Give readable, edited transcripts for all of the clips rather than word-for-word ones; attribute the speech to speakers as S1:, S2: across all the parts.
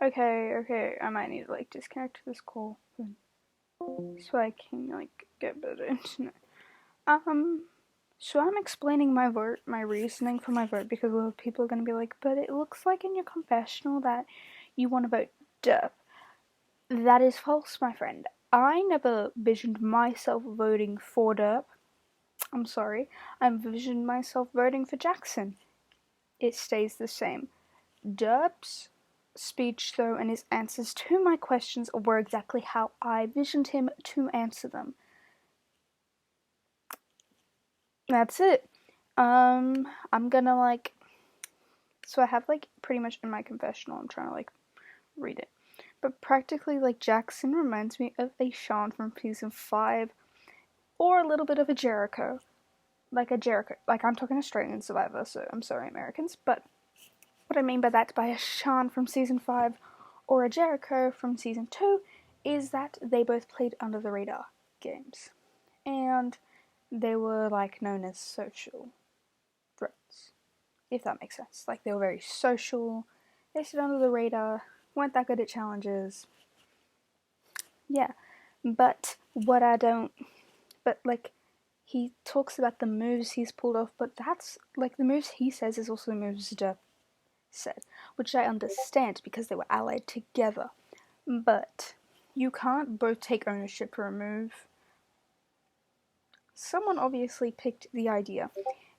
S1: Okay, I might need to like disconnect this call so I can like get better internet. Um, so I'm explaining my vote, my reasoning for my vote because a lot of people are gonna be like, but it looks like in your confessional that you want to vote Derp. That is false, my friend. I never visioned myself voting for Derp. I'm sorry. I envisioned myself voting for Jackson. It stays the same. Derp's speech, though, and his answers to my questions were exactly how I visioned him to answer them. That's it. I'm gonna like. So I have like pretty much in my confessional, I'm trying to like read it. But practically, like, Jackson reminds me of a Sean from season 5, or a little bit of a Jericho. Like a Jericho. Like, I'm talking Australian Survivor, so I'm sorry, Americans, but what I mean by that, by a Sean from season 5 or a Jericho from season 2, is that they both played under the radar games. And they were like known as social threats, if that makes sense. Like they were very social, they stood under the radar, weren't that good at challenges. Yeah. But what I don't, but like, he talks about the moves he's pulled off, but that's like the moves he says is also the moves Derp said, which I understand because they were allied together. But you can't both take ownership for a move. Someone obviously picked the idea.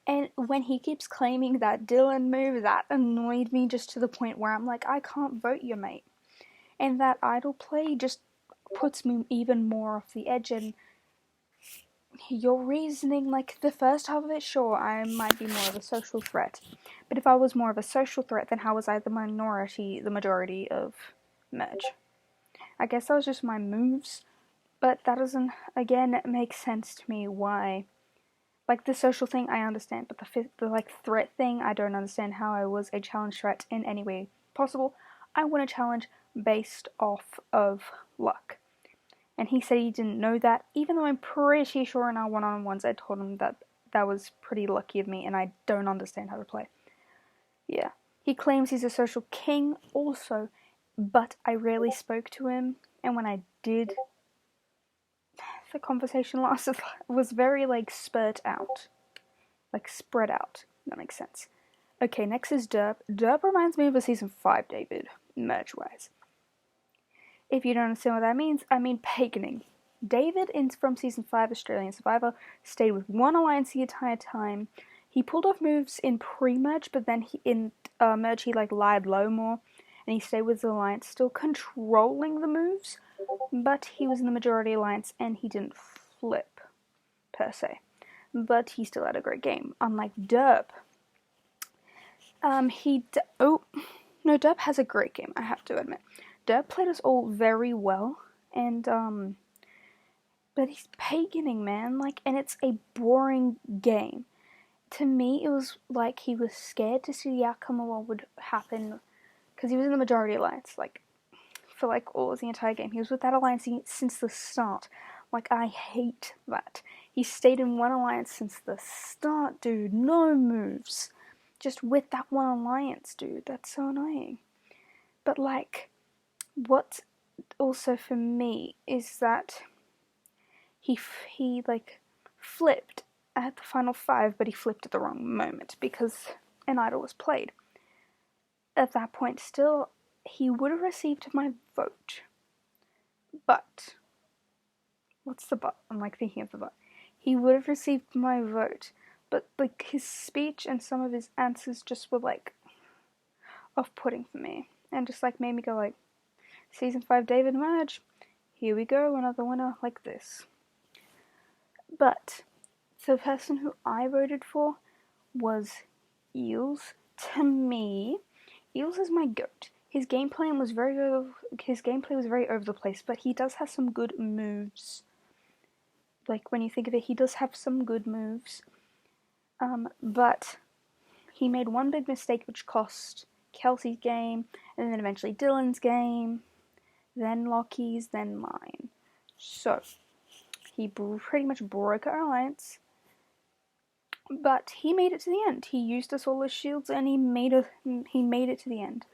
S1: And when he keeps claiming that Dylan move, that annoyed me just to the point where I'm like, I can't vote you, mate. And that idle play just puts me even more off the edge. And your reasoning, like the first half of it, sure, I might be more of a social threat. But if I was more of a social threat, then how was I the majority of Merge? I guess that was just my moves, but that doesn't, again, make sense to me why. Like, the social thing, I understand, but the like, threat thing, I don't understand how I was a challenge threat in any way possible. I won a challenge based off of luck. And he said he didn't know that, even though I'm pretty sure in our one-on-ones I told him that that was pretty lucky of me and I don't understand how to play. Yeah. He claims he's a social king also, but I rarely spoke to him, and when I did, the conversation was very, like, spurt out. Like, spread out. That makes sense. Okay, next is Derp. Derp reminds me of a season 5 David, merch-wise. If you don't understand what that means, I mean paganing. David, from season 5 Australian Survivor, stayed with one alliance the entire time. He pulled off moves in pre-merge, but then in merge he like lied low more, and he stayed with the alliance, still controlling the moves, but he was in the majority alliance and he didn't flip, per se. But he still had a great game, unlike Derp. Derp has a great game, I have to admit. Derp played us all very well, and but he's paganing, man, like, and it's a boring game. To me, it was like he was scared to see the outcome of what would happen, because he was in the majority alliance, like, for like all of the entire game. He was with that alliance since the start. Like, I hate that. He stayed in one alliance since the start, dude. No moves. Just with that one alliance, dude. That's so annoying. But, like, what also for me is that he like flipped at the final 5, but he flipped at the wrong moment because an idol was played. At that point, still, he would have received my vote. But what's the but? I'm like thinking of the but. He would have received my vote, but like his speech and some of his answers just were like off-putting for me, and just like made me go like, season 5 David Merge, here we go, another winner like this. But the person who I voted for was Eels. To me, Eels is my goat. His gameplay was very over the place, but he does have some good moves. Like, when you think of it, he does have some good moves. But he made one big mistake which cost Kelsey's game, and then eventually Dylan's game, then Lockie's, then mine. So, he pretty much broke our alliance, but he made it to the end. He used us all as shields, and he made it to the end.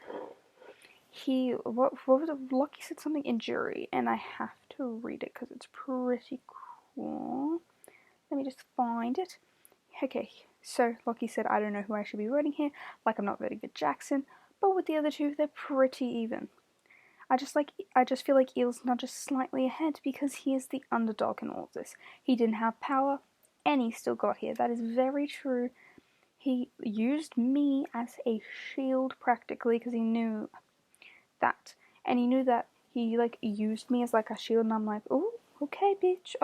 S1: what was it? Lucky said something in jury, and I have to read it because it's pretty cool. Let me just find it. Okay, so Lucky said, I don't know who I should be voting here. Like, I'm not voting for Jackson, but with the other two, they're pretty even. I just feel like Eel's not just slightly ahead because he is the underdog in all of this. He didn't have power, and he still got here. That is very true. He used me as a shield practically because he knew that, and he knew that he like used me as like a shield, and I'm like, oh, okay, bitch,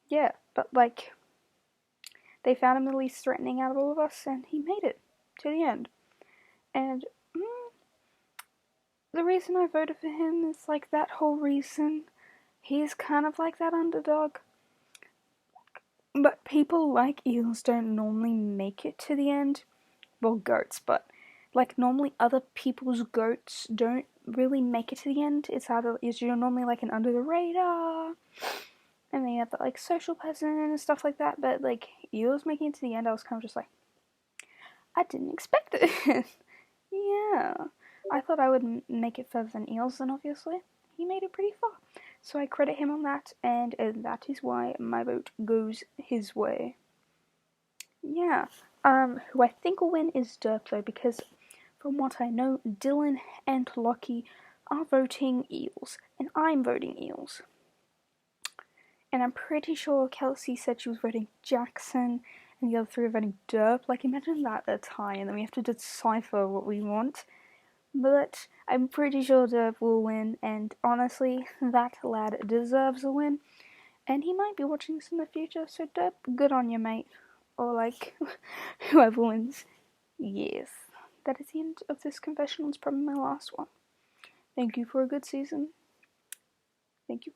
S1: yeah. But like, they found him the least threatening out of all of us, and he made it to the end. And the reason I voted for him is like that whole reason. He's kind of like that underdog. But people like eels don't normally make it to the end. Well, goats, but like normally other people's goats don't really make it to the end. You're normally like an under the radar, and then you have that like social person and stuff like that. But like eels making it to the end, I was kind of just like, I didn't expect it. Yeah, I thought I would make it further than eels, and obviously he made it pretty far. So I credit him on that, and that is why my vote goes his way. Yeah. Who I think will win is Derp though, because from what I know, Dylan and Lockie are voting eels, and I'm voting eels. And I'm pretty sure Kelsey said she was voting Jackson, and the other three are voting Derp. Like, imagine that, a tie, and then we have to decipher what we want. But I'm pretty sure Derp will win, and honestly, that lad deserves a win. And he might be watching this in the future, so Derp, good on you, mate. Or, like, whoever wins. Yes. That is the end of this confessional. It's probably my last one. Thank you for a good season. Thank you.